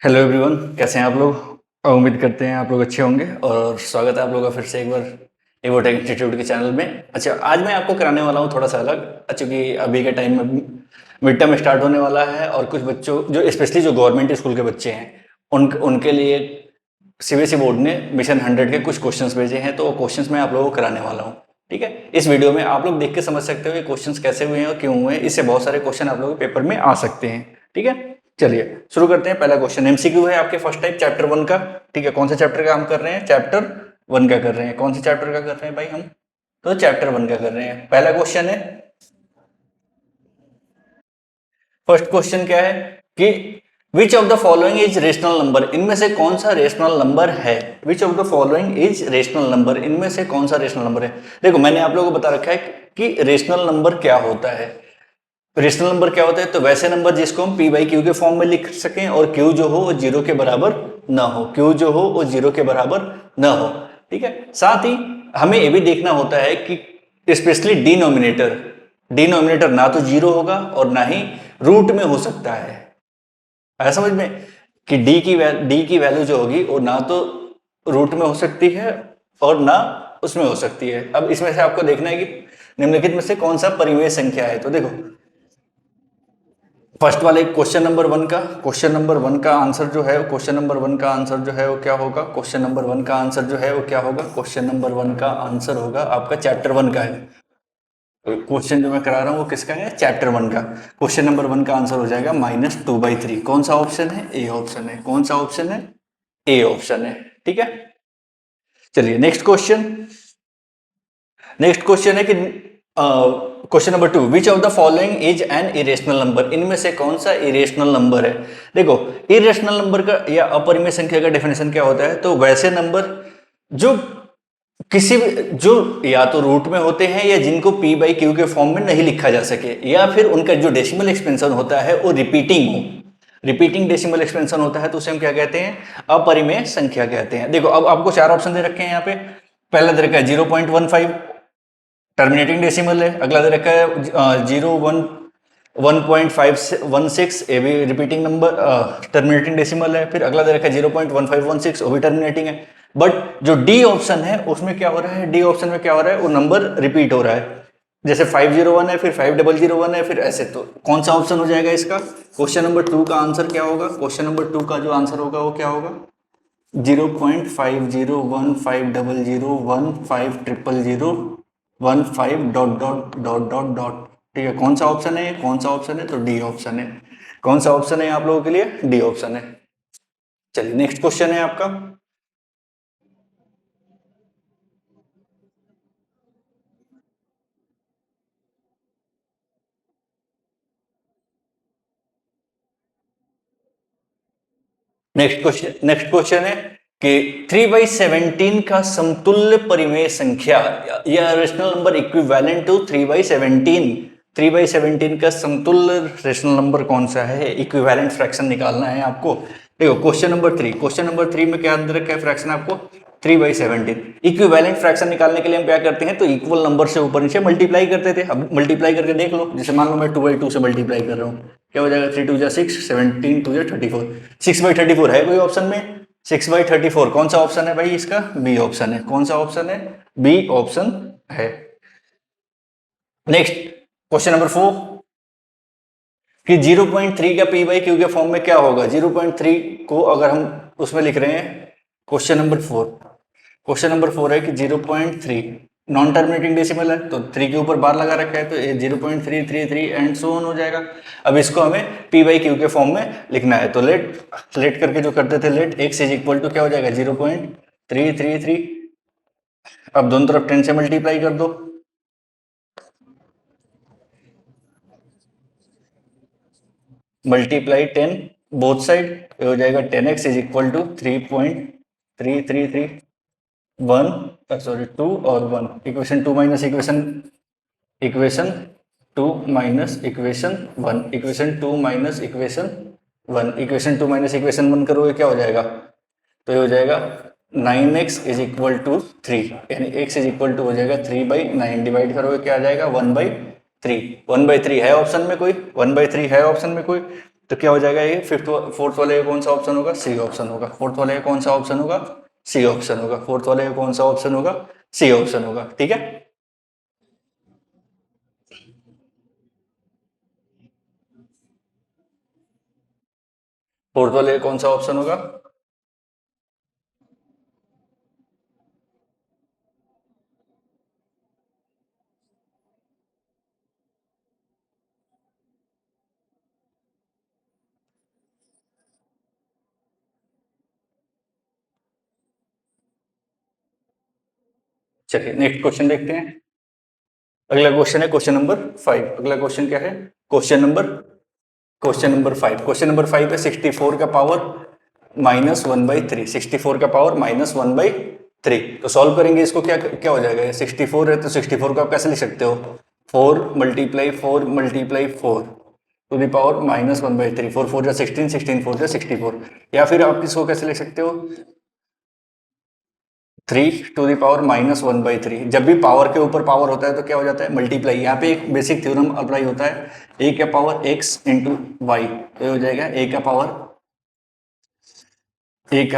Hello everyone, कैसे हैं आप लोग। उम्मीद करते हैं आप लोग अच्छे होंगे और स्वागत है आप लोगों का फिर से एक बार एवोटेक इंस्टीट्यूट के चैनल में। अच्छा, आज मैं आपको कराने वाला हूँ थोड़ा सा अलग, क्योंकि अभी के टाइम में मिड टर्म स्टार्ट होने वाला है और कुछ बच्चों जो स्पेशली जो गवर्नमेंट स्कूल के बच्चे हैं उनके लिए सीबीएसई बोर्ड ने मिशन 100 के कुछ क्वेश्चंस भेजे हैं, तो वो क्वेश्चंस मैं आप लोगों को कराने वाला हूँ। ठीक है, इस वीडियो में आप लोग देख के समझ सकते हो ये क्वेश्चंस कैसे हुए हैं और क्यों हुए हैं। इससे बहुत सारे क्वेश्चन आप लोगों के पेपर में आ सकते हैं। ठीक है, चलिए शुरू करते हैं। पहला क्वेश्चन एमसीक्यू है आपके फर्स्ट टाइप चैप्टर 1 का। ठीक है, कौन से चैप्टर का हम कर रहे हैं? चैप्टर 1 का कर रहे हैं। कौन से चैप्टर का कर रहे हैं भाई हम? तो चैप्टर 1 का कर रहे हैं। पहला क्वेश्चन है, फर्स्ट क्वेश्चन क्या है कि which of the following is rational number, इनमें से कौन सा रेशनल नंबर है? Which of the following is rational number, इनमें से कौन सा रेशनल नंबर है? देखो, मैंने आप लोगों को बता रखा है कि रेशनल नंबर क्या होता है। रेशनल नंबर क्या होता है? तो वैसे नंबर जिसको हम पी बाई क्यू के फॉर्म में लिख सकें और क्यू जो हो वो जीरो के बराबर ना हो, क्यू जो हो वो जीरो के बराबर ना हो। ठीक है, साथ ही हमें ये भी देखना होता है कि स्पेशली डिनोमिनेटर, डिनोमिनेटर ना तो जीरो होगा और ना ही रूट में हो सकता है। आया समझ में कि डी की वैल्यू जो होगी वो ना तो रूट में हो सकती है और ना उसमें हो सकती है। अब इसमें से आपको देखना है कि निम्नलिखित में से कौन सा परिमेय संख्या है। तो देखो, फर्स्ट वाले क्वेश्चन नंबर वन का आंसर जो है, क्वेश्चन नंबर वन का आंसर जो है वो क्या होगा? क्वेश्चन नंबर वन का आंसर जो है वो क्या होगा? क्वेश्चन नंबर वन का आंसर होगा आपका चैप्टर 1 का है। क्वेश्चन जो मैं करा रहा हूँ वो किसका है? चैप्टर 1 का। क्वेश्चन नंबर 1 का आंसर हो जाएगा -2/3। कौन सा ऑप्शन है? ए ऑप्शन है। कौन सा ऑप्शन है? ए ऑप्शन है। ठीक है, चलिए नेक्स्ट क्वेश्चन। नेक्स्ट क्वेश्चन है कि question number 2, which of the following is an irrational number, इनमें से कौन सा इरेशनल नंबर है? देखो, इरेशनल नंबर का या अपरिमेय संख्या का डेफिनेशन क्या होता है? तो वैसे नंबर जो किसी भी जो या तो रूट में होते हैं या जिनको पी बाई क्यू के फॉर्म में नहीं लिखा जा सके, या फिर उनका जो डेसिमल एक्सपेंशन होता है वो रिपीटिंग हो, रिपीटिंग डेसिमल एक्सपेंशन होता है, तो उसे हम क्या कहते हैं? अपरिमेय संख्या कहते हैं। देखो, अब आपको चार ऑप्शन दे रखे हैं यहाँ पे। पहला दे रखा है 0.15, टर्मिनेटिंग डेसिमल है। अगला दे रखा है 0.116, ये भी रिपीटिंग नंबर टर्मिनेटिंग डेसिमल है। फिर अगला दे रखा है 0.1516, वो भी टर्मिनेटिंग है। बट जो डी ऑप्शन है उसमें क्या हो रहा है? डी ऑप्शन में क्या हो रहा है? वो नंबर रिपीट हो रहा है। जैसे 501 है, फिर 5001 है, फिर ऐसे। तो कौन सा ऑप्शन हो जाएगा इसका? क्वेश्चन नंबर 2 का आंसर क्या होगा? क्वेश्चन नंबर 2 का जो आंसर होगा वो क्या होगा? 0.501500150015 ठीक है, कौन सा ऑप्शन है? कौन सा ऑप्शन है? तो डी ऑप्शन है। कौन सा ऑप्शन है आप लोगों के लिए? डी ऑप्शन है। चलिए नेक्स्ट क्वेश्चन है आपका। नेक्स्ट क्वेश्चन है कि 3/17 का समतुल्य परिमेय संख्या या रेशनल नंबर इक्विवेलेंट टू 3/17, 3/17 का समतुल्य रेशनल नंबर कौन सा है? इक्विवेलेंट फ्रैक्शन निकालना है आपको। देखो, क्वेश्चन नंबर 3 में क्या अंदर रखा है फ्रैक्शन आपको? 3/17। इक्विवेलेंट फ्रैक्शन निकालने के लिए हम क्या करते हैं? तो इक्वल नंबर से ऊपर नीचे मल्टीप्लाई करते थे। अब मल्टीप्लाई करके देख लो। जैसे मान लो मैं 2/2 से मल्टीप्लाई कर रहा हूँ, क्या हो जाएगा? 3 2 6, 17 2 34, 6/34 है कोई ऑप्शन में? 6/34 कौन सा ऑप्शन है भाई इसका? बी ऑप्शन है। कौन सा ऑप्शन है? बी ऑप्शन है। नेक्स्ट क्वेश्चन नंबर 4 कि 0.3 का पी बाई क्यू के फॉर्म में क्या होगा? 0.3 को अगर हम उसमें लिख रहे हैं, क्वेश्चन नंबर 4 है कि 0.3 नॉन टर्मिनेटिंग डेसिमल है, तो 3 के ऊपर बार लगा रखा है, तो ये 0.333 एंड सो ऑन हो जाएगा। अब इसको हमें पी बाई क्यू के फॉर्म में लिखना है, तो लेट करके जो करते थे, let X is equal to क्या हो जाएगा? 0.333। अब दोनों तरफ 10 से मल्टीप्लाई कर दो। मल्टीप्लाई 10 बोथ साइड, ये हो जाएगा 10x is equal to 3.333 sorry 2 और 1। Equation 2 minus equation 2 minus equation 1, equation 2 minus equation 1, equation 2 minus equation 1 करोगे क्या हो जाएगा? तो ये हो जाएगा 9x इज इक्वल टू 3, यानी x इज इक्वल टू हो जाएगा 3/9, डिवाइड करोगे क्या आ जाएगा? 1/3। 1/3 है ऑप्शन में कोई? 1/3 है ऑप्शन में कोई? तो क्या हो जाएगा ये फिफ्थ फोर्थ वाले का कौन सा ऑप्शन होगा, सी ऑप्शन होगा। फोर्थ वाले का कौन सा ऑप्शन होगा, सी ऑप्शन होगा। फोर्थ वाले का कौन सा ऑप्शन होगा, सी ऑप्शन होगा। ठीक है, फोर्थ वाले का कौन सा ऑप्शन होगा, चलिए नेक्स्ट क्वेश्चन देखते हैं। अगला क्वेश्चन है क्वेश्चन नंबर 5। अगला क्वेश्चन क्या है, क्वेश्चन नंबर 5। क्वेश्चन नंबर 5 है 64 का पावर -1/3। 64 का पावर -1/3। तो सॉल्व करेंगे इसको, क्या क्या हो जाएगा, ये 64 है तो 64 को आप कैसे लिख सकते हो, 4 × 4 × 4 टू द पावर -1/3। 4 4 जा 16, 16 4 जा 64। या फिर आप इसको कैसे लिख सकते हो, 3 टू द पावर -1/3। जब भी पावर के ऊपर पावर होता है तो क्या हो जाता है, मल्टीप्लाई। यहाँ पे एक बेसिक थ्योरम अप्लाई होता है, ए का पावर x इंटू वाई, तो ये हो जाएगा a का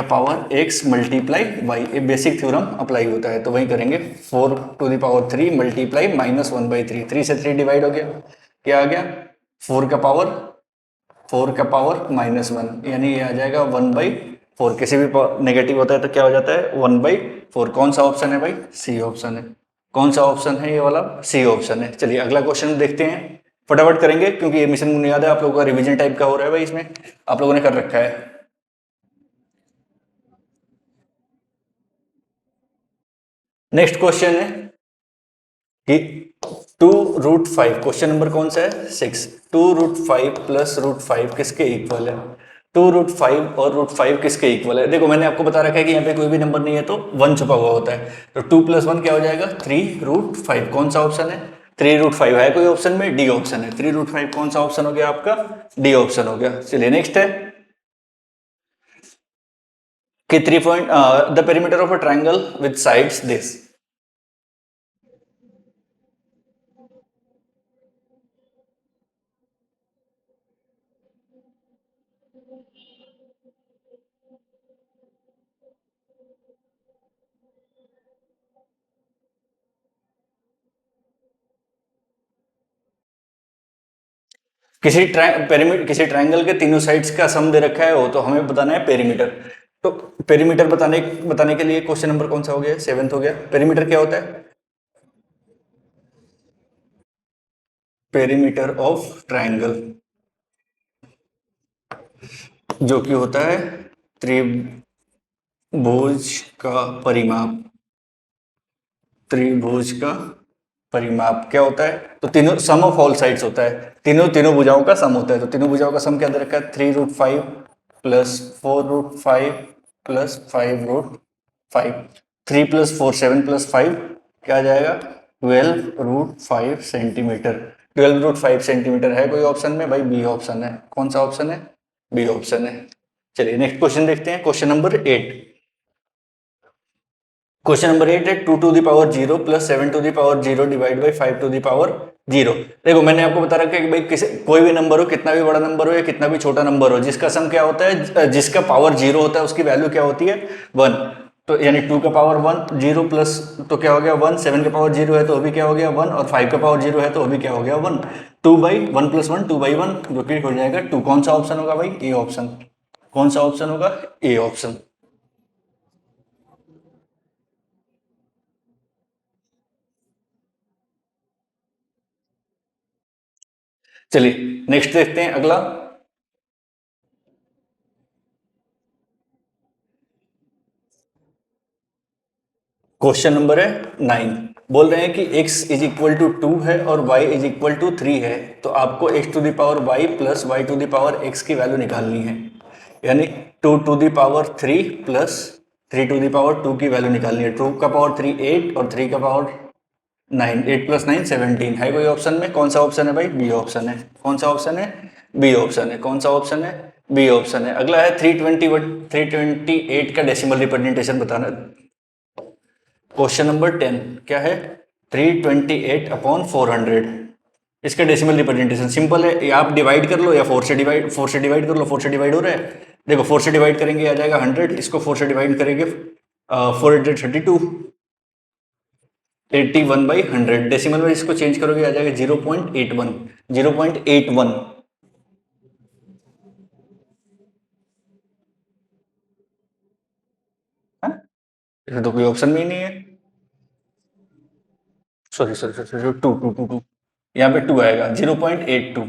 पावर x मल्टीप्लाई y। ये बेसिक थ्योरम अप्लाई होता है, तो वही करेंगे। 4 टू द पावर 3 मल्टीप्लाई -1/3। 3 से 3 डिवाइड हो गया, क्या आ गया, 4 का पावर 1, यानी ये आ जाएगा 1/4। किसी भी नेगेटिव होता है तो क्या हो जाता है, 1/4। कौन सा ऑप्शन है भाई, सी ऑप्शन है। कौन सा ऑप्शन है, ये वाला सी ऑप्शन है। चलिए अगला क्वेश्चन देखते हैं, फटाफट करेंगे क्योंकि ये मिशन मुझे याद है आप लोगों का रिवीजन टाइप का हो रहा है भाई, इसमें आप लोगों ने कर रखा है। नेक्स्ट क्वेश्चन है कि 2√5, क्वेश्चन नंबर कौन सा है, 6। 2√5 प्लस √5 किसके इक्वल है, 2√5 और √5 किसके इक्वल है। देखो मैंने आपको बता रखा है कि यहाँ पे कोई भी नंबर नहीं है तो 1 छुपा हुआ होता है, तो 2 + 1 क्या हो जाएगा, 3√5। कौन सा ऑप्शन है, 3√5 है कोई ऑप्शन में, डी ऑप्शन है। 3√5 कौन सा ऑप्शन हो गया आपका, डी ऑप्शन हो गया। चलिए नेक्स्ट है कि 3 point the perimeter of a triangle with sides this. किसी ट्राइंगल के तीनों साइड्स का सम दे रखा है, वो तो हमें बताना है पेरीमीटर। तो पेरीमीटर बताने बताने के लिए क्वेश्चन नंबर कौन सा हो गया, 7th हो गया। पेरीमीटर क्या होता है, पेरीमीटर ऑफ ट्राइंगल, जो कि होता है त्रिभुज का परिमाप। त्रिभुज का परिमाप क्या होता है, तो तीनों सम ऑफ ऑल साइड्स होता है, तीनों तीनों भुजाओं का सम होता है। तो तीनों भुजाओं का सम क्या दे रखा है, 3√5 प्लस 4√5 प्लस 5√5। 3 + 4 7 + 5 क्या आ जाएगा, 12√5 सेंटीमीटर। 12√5 सेंटीमीटर है कोई ऑप्शन में भाई, बी ऑप्शन है। कौन सा ऑप्शन है, बी ऑप्शन है। चलिए नेक्स्ट क्वेश्चन देखते हैं, क्वेश्चन नंबर 8। क्वेश्चन नंबर 8 है 2 to the power 0 plus 7 to the power 0 divide by 5 to the power 0। देखो मैंने आपको बता रखा है कि भाई किसी कोई भी नंबर हो, कितना भी बड़ा नंबर हो या कितना भी छोटा नंबर हो, जिसका सम क्या होता है, जिसका पावर 0 होता है उसकी वैल्यू क्या होती है, 1। तो यानी 2 का पावर 1 0 प्लस तो क्या हो गया 1, 7 का पावर 0 है तो अभी क्या हो गया 1, और 5 का पावर 0 है तो अभी क्या हो गया 1। 2/1 + 1 2/1, जो कि हो जाएगा 2। कौन सा ऑप्शन होगा भाई, ए ऑप्शन। कौन सा ऑप्शन होगा, ए ऑप्शन। चलिए नेक्स्ट देखते हैं अगला। क्वेश्चन नंबर है 9। बोल रहे हैं कि x = 2 है और y = 3 है, तो आपको x⁴y प्लस y x की वैल्यू निकालनी है। यानी 2⁴ प्लस 3⁴ की वैल्यू निकालनी है। 2 का पावर 3 8 और 3 का पावर 9, 8 + 9 17 है कोई ऑप्शन में। कौन सा ऑप्शन है भाई, बी ऑप्शन है। कौन सा ऑप्शन है, बी ऑप्शन है। कौन सा ऑप्शन है, बी ऑप्शन है। अगला है 328 का डेसिमल रिप्रेजेंटेशन बताना। क्वेश्चन नंबर 10 क्या है, 328/400। इसका डेसिमल रिप्रेजेंटेशन सिंपल है, या आप डिवाइड कर लो या 4 से डिवाइड कर लो। 4 से डिवाइड हो रहा है, देखो 4 से डिवाइड करेंगे आ जाएगा 100, इसको 4 से डिवाइड करेंगे 432, 81/100। डेसिमल में इसको चेंज करोगे आ जाएगा 0.81, 0.81। इसमें तो कोई ऑप्शन में ही नहीं है। Sorry sorry sorry, two two two two, यहाँ पे 2 आएगा, 0.82,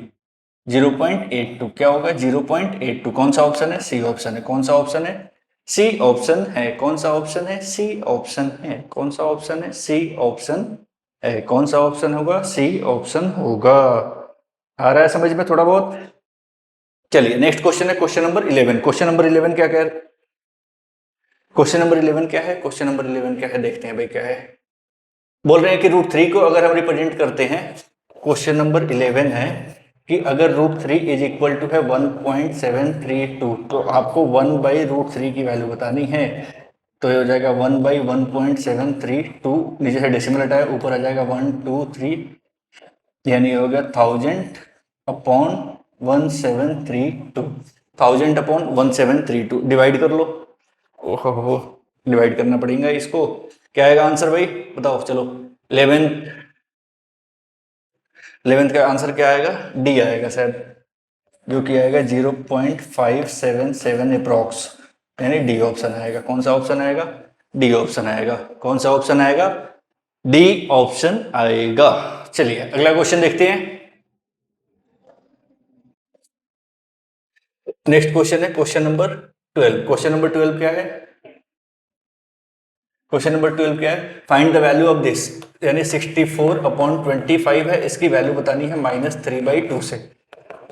0.82 क्या होगा, 0.82। कौन सा ऑप्शन है, सी ऑप्शन है। कौन सा ऑप्शन है, सी ऑप्शन है। कौन सा ऑप्शन है, सी ऑप्शन है। कौन सा ऑप्शन है, सी ऑप्शन है। कौन सा ऑप्शन होगा, सी ऑप्शन होगा। आ रहा है समझ में थोड़ा बहुत। चलिए नेक्स्ट क्वेश्चन है क्वेश्चन नंबर 11। क्वेश्चन नंबर 11 क्या कह, क्वेश्चन नंबर 11 क्या है, क्वेश्चन नंबर 11 क्या है, देखते हैं भाई क्या है। बोल रहे हैं कि √3 को अगर हम रिप्रेजेंट करते हैं, क्वेश्चन नंबर 11 है कि अगर √3 इज इक्वल टू है 1.732, तो आपको 1/√3 की वैल्यू बतानी है। तो ये हो जाएगा 1/1.732, नीचे से डेसिमल हटाया, ऊपर आ जाएगा 1 2 3, यानी हो गया 1000/1732, 1000/1732 डिवाइड कर लो। ओहो, डिवाइड करना पड़ेगा इसको। क्या आएगा आंसर भाई, बताओ चलो। 11th का आंसर क्या आएगा, डी आएगा शायद, जो कि आएगा 0.577 अप्रॉक्स, यानी डी ऑप्शन आएगा। कौन सा ऑप्शन आएगा, डी ऑप्शन आएगा। कौन सा ऑप्शन आएगा, डी ऑप्शन आएगा। चलिए अगला क्वेश्चन देखते हैं। नेक्स्ट क्वेश्चन है क्वेश्चन नंबर 12। क्वेश्चन नंबर 12 क्या है, क्वेश्चन नंबर 12 क्या है, find the value of this, यानी 64/25 है, इसकी वैल्यू बतानी है -3/2 से।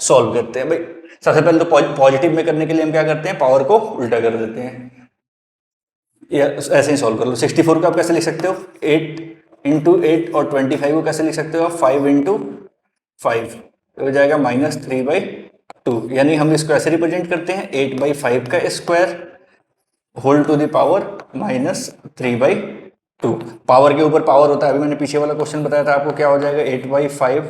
सॉल्व करते हैं भाई। सबसे पहले तो पॉजिटिव में करने के लिए हम क्या करते हैं, पावर को उल्टा कर देते हैं, या ऐसे ही सॉल्व कर लो। 64 को आप कैसे लिख सकते हो, 8 × 8, और 25 को कैसे लिख सकते हो आप, 5 × 5, तो हो जाएगा -3/2। यानी हम इसको ऐसे रिप्रेजेंट करते हैं, 8/5 का square whole to the power -3/2। Power के ऊपर पावर होता है, अभी मैंने पीछे वाला क्वेश्चन बताया था आपको, क्या हो जाएगा 8/5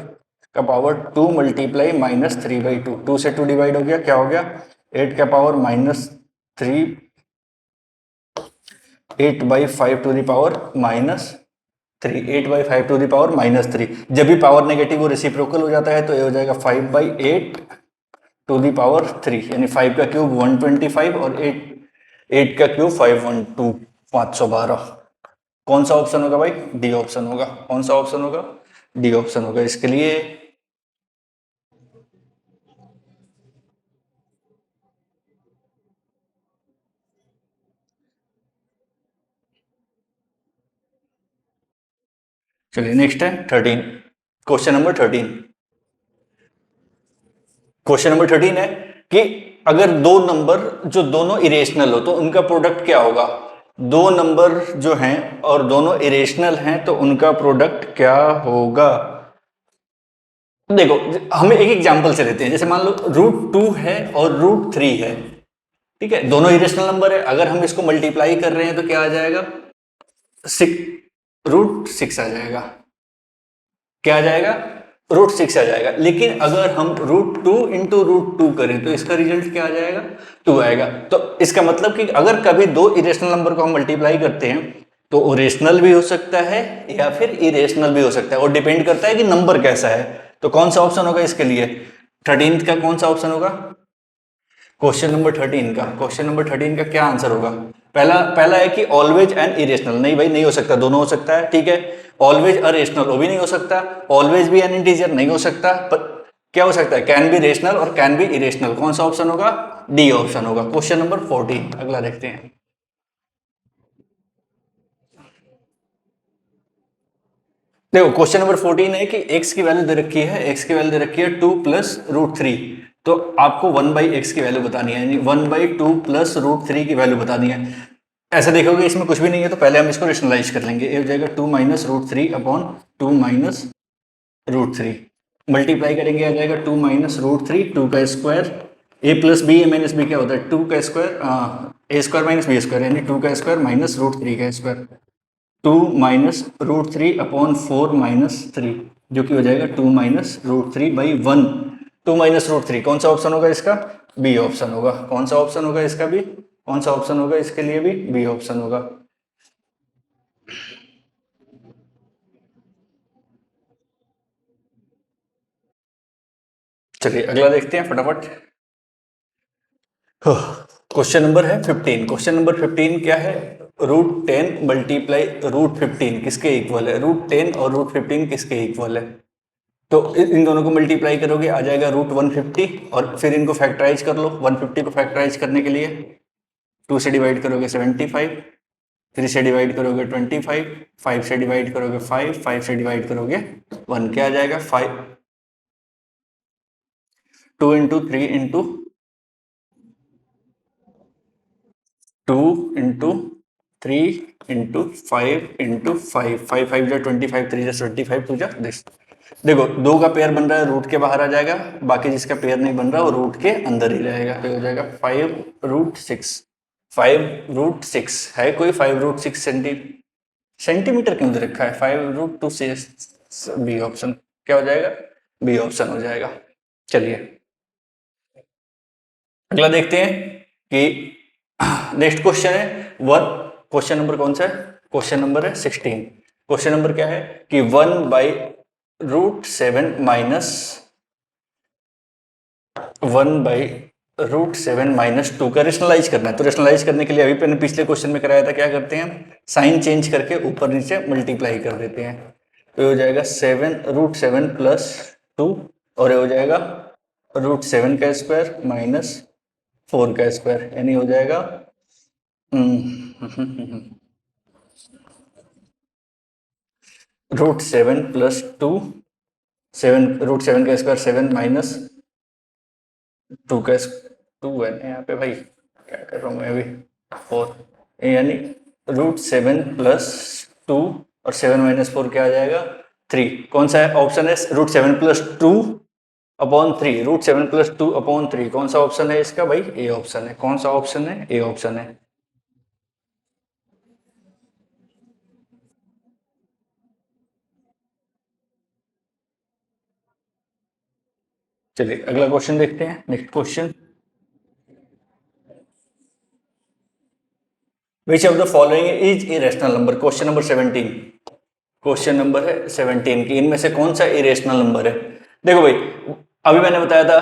का पावर 2 मल्टीप्लाई -3/2, 2 से 2 डिवाइड हो गया, क्या हो गया 8 का power -3, 8/5 to the power -3, 8/5 to the power -3। जब भी पावर नेगेटिव वो रेसिप्रोकल हो जाता है, तो ये हो जाएगा 5/8 टू द पावर 3, यानी 5 का क्यूब 125 और 8 का क्यूब 512, 512। कौन सा ऑप्शन होगा भाई, डी ऑप्शन होगा। कौन सा ऑप्शन होगा, डी ऑप्शन होगा। इसके लिए चलिए नेक्स्ट है 13, क्वेश्चन नंबर 13। क्वेश्चन नंबर 13 है कि अगर दो नंबर जो दोनों इरेशनल हो तो उनका प्रोडक्ट क्या होगा। दो नंबर जो हैं और दोनों इरेशनल हैं तो उनका प्रोडक्ट क्या होगा। देखो हम एक एग्जांपल से लेते हैं, जैसे मान लो √2 है और √3 है, ठीक है, दोनों इरेशनल नंबर है। अगर हम इसको मल्टीप्लाई कर रहे हैं तो क्या आ जाएगा, √6 आ जाएगा। क्या आ जाएगा, √6 आ जाएगा। लेकिन अगर हम √2 इंटू √2 करें तो इसका रिजल्ट क्या आ जाएगा, 2 आएगा। तो इसका मतलब कि अगर कभी दो इरेशनल नंबर को हम मल्टीप्लाई करते हैं तो वो रेशनल भी हो सकता है या फिर इरेशनल भी हो सकता है, और डिपेंड करता है कि नंबर कैसा है। तो कौन सा ऑप्शन होगा इसके लिए, 13th का कौन सा ऑप्शन होगा, क्वेश्चन नंबर 13 का। क्वेश्चन नंबर 13 का क्या आंसर होगा, पहला पहला है कि ऑलवेज एंड इरेशनल, नहीं भाई नहीं हो सकता, दोनों हो सकता है, ठीक है। ऑलवेज अरेशनल वो भी नहीं हो सकता, ऑलवेज भी एन इंटीजर नहीं हो सकता, पर क्या हो सकता है, कैन बी रेशनल और कैन बी इरेशनल। कौन सा ऑप्शन होगा, डी ऑप्शन होगा। क्वेश्चन नंबर 14 अगला देखते हैं। देखो क्वेश्चन नंबर 14 है कि x की वैल्यू दे रखी है, x की वैल्यू दे रखी है 2 + √3, तो आपको 1/x की वैल्यू बतानी है, यानी 1/2 + √3 की वैल्यू बतानी है। ऐसे देखोगे इसमें कुछ भी नहीं है तो पहले हम इसको रेशनलाइज कर लेंगे, ये हो जाएगा 2 - √3/2 - √3, मल्टीप्लाई करेंगे आ जाएगा 2 - √3, 2 का square, a + b a - b क्या होता है 2 का स्क्वायर, a² - b², यानी 2 का स्क्वायर - √3 का स्क्वायर, 2 - √3/4 - 3, जो कि हो जाएगा 2 - √3/1। 2 - √3 कौन सा ऑप्शन होगा इसका? बी ऑप्शन होगा। कौन सा ऑप्शन होगा इसका भी? कौन सा ऑप्शन होगा इसके लिए भी? बी ऑप्शन होगा। चलिए अगला देखते हैं फटाफट। क्वेश्चन नंबर है 15। क्वेश्चन नंबर 15 क्या है? √10 मल्टीप्लाई √15 किसके इक्वल है? √10 और √15 किसके इक्वल है? तो इन दोनों को मल्टीप्लाई करोगे आ जाएगा √150, और फिर इनको फैक्टराइज कर लो। 150 को फैक्टराइज करने के लिए 2 से डिवाइड करोगे 75, 3 से डिवाइड करोगे 25, 5 से डिवाइड करोगे 5, 5 से डिवाइड करोगे 1। क्या आ जाएगा? 5, 2 into 3 into 2 into 3 into 5 into 5, 5 5 जा 25, 3 जा 25, 2 जा दिस। देखो दो का पेयर बन रहा है, रूट के बाहर आ जाएगा। बाकी जिसका पेयर नहीं बन रहा वो रूट के अंदर ही रहेगा। तो हो जाएगा 5√6। 5√6 है कोई? 5√6 सेंटीमीटर क्यों दे रखा है? 5√2 बी ऑप्शन। क्या हो जाएगा? बी ऑप्शन हो जाएगा। चलिए अगला देखते हैं कि नेक्स्ट क्वेश्चन है वन। क्वेश्चन नंबर कौन सा है? क्वेश्चन नंबर है 16। क्वेश्चन नंबर क्या है कि 1/√7 का रेशनलाइज करना है। तो रेशनलाइज करने के लिए अभी मैंने पिछले क्वेश्चन में कराया था, क्या करते हैं हम? साइन चेंज करके ऊपर नीचे मल्टीप्लाई कर देते हैं। तो ये हो जाएगा 7√7 प्लस 2, और ये हो जाएगा √7 का स्क्वायर माइनस 4 का स्क्वायर, यानी हो जाएगा √7 + 2, 7 √7 का स्क्वायर 7 माइनस 2 का 2 है ना यहाँ पे भाई, क्या कर रहा हूँ मैं अभी? 4, यानी √7 + 2, और 7 - 4 क्या आ जाएगा? 3। कौन सा है ऑप्शन है? √7 + 2/3, √7 + 2/3 कौन सा ऑप्शन है इसका भाई? ए ऑप्शन है। कौन सा ऑप्शन है? ए ऑप्शन है। चलिए अगला क्वेश्चन देखते हैं। Next question, which of the following is irrational number? Question number 17। Question number है 17 की इनमें से कौन सा इरेशनल नंबर है? देखो भाई, अभी मैंने बताया था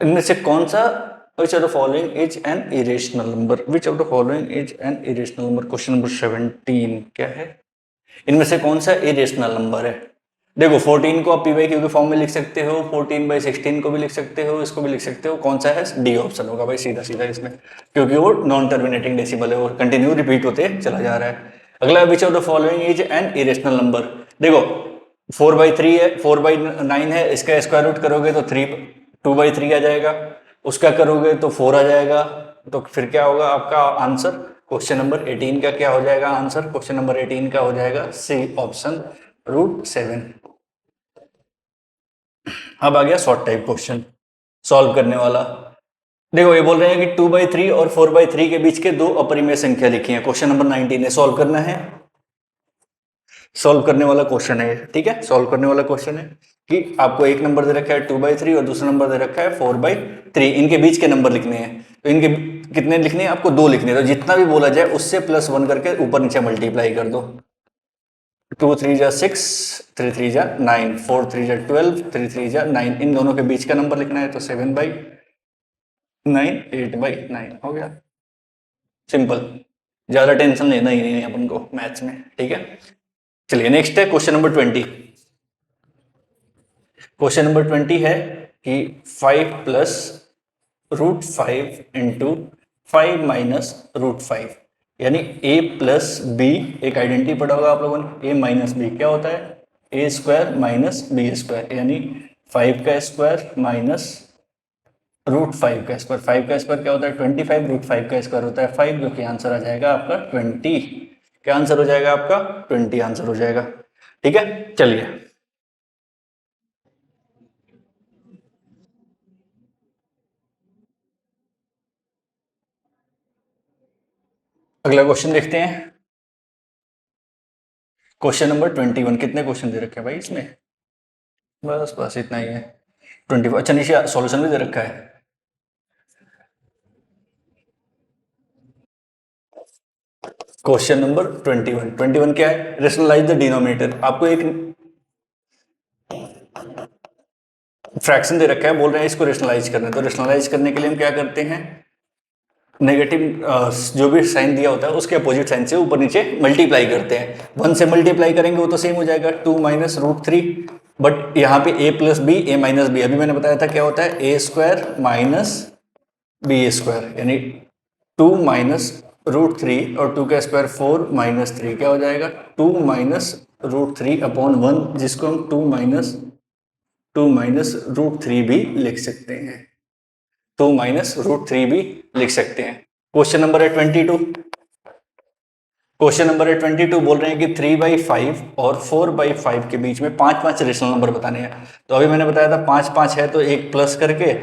इनमें से कौन सा, which of the following is an irrational number, which of the following is an irrational number. Question number 17 क्या है? इनमें से कौन सा इरेशनल नंबर है? देखो 14 को आप पी बाई क्यू के फॉर्म में लिख सकते हो, 14/16 को भी लिख सकते हो, इसको भी लिख सकते हो। कौन सा है? डी ऑप्शन होगा भाई, सीधा सीधा इसमें, क्योंकि वो नॉन टर्मिनेटिंग डेसिमल है और कंटिन्यू रिपीट होते चला जा रहा है। अगला, which of the following is an irrational number. देखो 4/3 है, 4/9 है, इसका स्क्वायर रूट करोगे तो 2/3 आ जाएगा, उसका करोगे तो 4 आ जाएगा। तो फिर क्या होगा आपका आंसर? क्वेश्चन नंबर 18 का क्या हो जाएगा आंसर? क्वेश्चन नंबर 18 का हो जाएगा सी ऑप्शन, √7। अब आ गया शॉर्ट टाइप क्वेश्चन सॉल्व करने वाला। देखो ये बोल रहे हैं कि 2/3 और 4/3 के बीच के दो अपरिमेय संख्या लिखी है। क्वेश्चन नंबर 19 है, सॉल्व करना है। सॉल्व करने वाला क्वेश्चन है, ठीक है, सॉल्व करने वाला क्वेश्चन है कि आपको एक नंबर दे रखा है 2/3 और दूसरा नंबर दे रखा है 4/3, इनके बीच के नंबर लिखने हैं। तो इनके कितने लिखने हैं आपको? 2 लिखने हैं। तो जितना भी बोला जाए उससे +1 करके ऊपर नीचे मल्टीप्लाई कर दो। 2 3 जा 6, 3 3 जा 9, 4 3 जा 12, 3 3 जा 9, इन दोनों के बीच का नंबर लिखना है। तो 7/9, 8/9 हो गया। सिंपल, ज्यादा टेंशन लेना ही नहीं है अपन को मैथ्स में, ठीक है। चलिए नेक्स्ट है क्वेश्चन नंबर 20। क्वेश्चन नंबर 20 है कि 5 + √5 इंटू 5 माइनस √5, यानी a + b, एक आइडेंटिटी पढ़ा होगा आप लोगों ने, a - b क्या होता है? a² - b², यानी 5 का स्क्वायर माइनस √5 का स्क्वायर। 5 का स्क्वायर क्या होता है? 25, √5 का स्क्वायर होता है 5, जो कि आंसर आ जाएगा आपका 20। क्या आंसर हो जाएगा आपका? 20 आंसर हो जाएगा, ठीक है। चलिए अगला क्वेश्चन देखते हैं। क्वेश्चन नंबर 21, कितने क्वेश्चन दे रखे हैं भाई इसमें? बस बस इतना ही है। 24। अच्छा नीचे सॉल्यूशन भी दे रखा है। क्वेश्चन नंबर 21 क्या है? Rationalise the denominator. आपको एक फ्रैक्शन दे रखा है, बोल रहे हैं इसको रेशनलाइज करना है। तो रेशनलाइज करने के लिए हम क्या करते हैं, नेगेटिव जो भी साइन दिया होता है उसके अपोजिट साइन से ऊपर नीचे मल्टीप्लाई करते हैं। 1 से मल्टीप्लाई करेंगे वो तो सेम हो जाएगा, 2 माइनस रूट 3। बट यहाँ पे a plus B, A minus B, अभी मैंने बताया था क्या होता है, A square minus B square, यानी 2 माइनस रूट 3 और 2 का स्क्वायर 4 माइनस 3, क्या हो जाएगा 2 माइनस रूट 3 अपॉन 1, जिसको हम 2 माइनस रूट 3 भी लिख सकते हैं। 2 माइनस रूट 3 भी लिख सकते हैं। क्वेश्चन नंबर है 22। क्वेश्चन नंबर है 22, बोल रहे हैं कि 3/5 और 4/5 के बीच में 5 रेशनल नंबर बताने हैं। तो अभी मैंने बताया था 5 है तो एक प्लस करके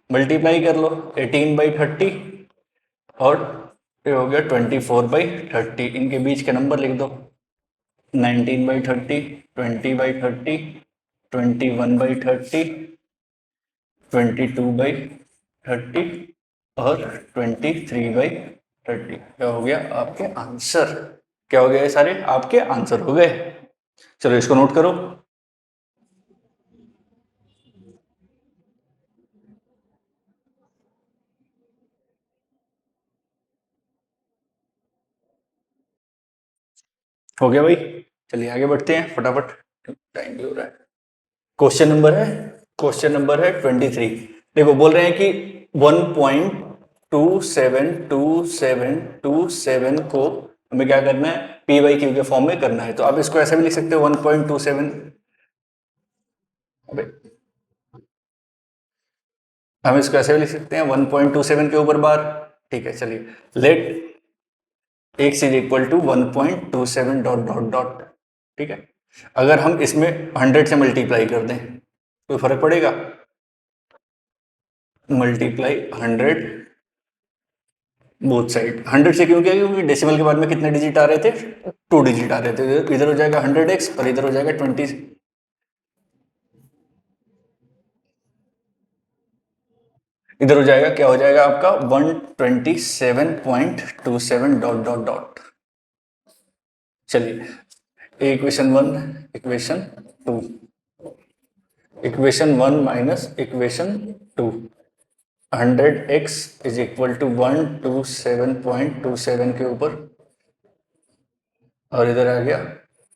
मल्टीप्लाई कर लो, 18/30 और ये हो गया 24/30। इनके बीच के नंबर लिख दो, 19/30, 20/30, 21/30, 22/30 और 23/30। क्या हो गया आपके आंसर? क्या हो गया? ये सारे आपके आंसर हो गए। चलो इसको नोट करो। हो गया भाई, चलिए आगे बढ़ते हैं फटाफट, टाइम भी हो रहा है। क्वेश्चन नंबर है 23। देखो बोल रहे हैं कि 1.272727 को हमें क्या करना है, पी बाई क्यू के फॉर्म में करना है। तो आप इसको ऐसा भी लिख सकते हो 1.27, हम इसको ऐसे भी लिख सकते हैं 1.27 के ऊपर बार। ठीक है, चलिए let x is equal to 1.27 dot dot dot. ठीक है, अगर हम इसमें 100 से मल्टीप्लाई कर दें कोई फर्क पड़ेगा? Multiply 100 both side. 100 से क्यों किया? क्योंकि डेसिमल के बाद में कितने डिजिट आ रहे थे, 2 डिजिट आ रहे थे। इधर हो जाएगा 100x और इधर हो जाएगा 20, इधर हो जाएगा, क्या हो जाएगा आपका 127.27 डॉट डॉट डॉट। चलिए equation 1, equation 2, equation 1 minus equation 2, 100x is equal to 127.27 के ऊपर और इधर आ गया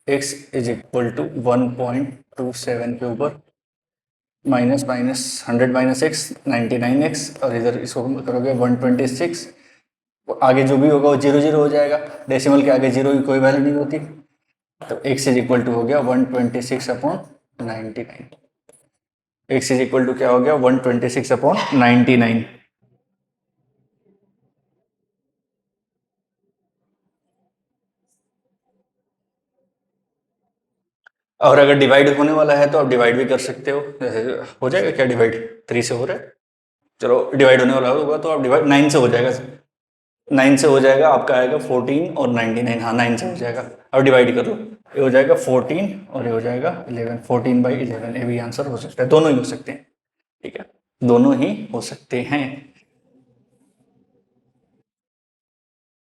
x इज इक्वल टू 1.27 के ऊपर, minus minus 100 minus x 99x और इधर इसको करोगे 126। आगे जो भी होगा वो 0 हो जाएगा, डेसिमल के आगे 0 की कोई वैल्यू नहीं होती। तो x इज इक्वल टू हो गया 126 upon 99। x is equal to क्या हो गया 126 अपॉन 99। और अगर डिवाइड होने वाला है तो आप डिवाइड भी कर सकते हो। हो जाएगा क्या डिवाइड, 3 से हो रहा है। चलो डिवाइड होने वाला होगा तो आप डिवाइड 9 से हो जाएगा, 9 से हो जाएगा, आपका आएगा 14 और 99। हाँ 9 से हो जाएगा। अब डिवाइड कर लो, ये हो जाएगा 14 और ये हो जाएगा 11, 14/11। ये भी आंसर हो सकता है, दोनों ही हो सकते हैं। ठीक है, दोनों ही हो सकते हैं।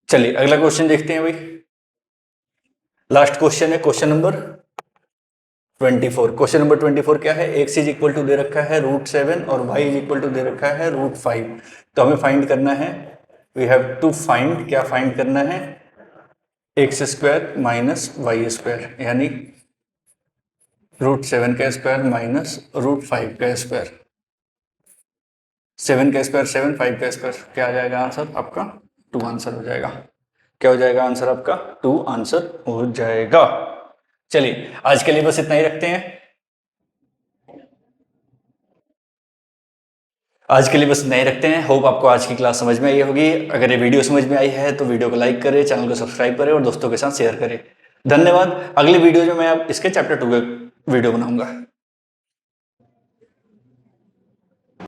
चलिए अगला क्वेश्चन देखते हैं भाई। लास्ट क्वेश्चन है क्वेश्चन नंबर 24। क्वेश्चन नंबर 24 क्या है, x इज इक्वल टू दे रखा है √7 और y इज इक्वल टू दे रखा है √5। तो हमें फाइंड करना है, वी हैव टू फाइंड, क्या फाइंड करना है, x square minus Y square, यानी √7 का स्क्वायर माइनस √5 का स्क्वायर। 7 का स्क्वायर 7, 5 का स्क्वायर, क्या आ जाएगा आंसर आपका 2 आंसर हो जाएगा। क्या हो जाएगा आंसर आपका 2 आंसर हो जाएगा। चलिए आज के लिए बस इतना ही रखते हैं। आज के लिए बस इतना ही रखते हैं। होप आपको आज की क्लास समझ में आई होगी। अगर ये वीडियो समझ में आई है तो वीडियो को लाइक करें, चैनल को सब्सक्राइब करें और दोस्तों के साथ शेयर करें। धन्यवाद। अगली वीडियो में मैं इसके चैप्टर 2 का वीडियो बनाऊंगा।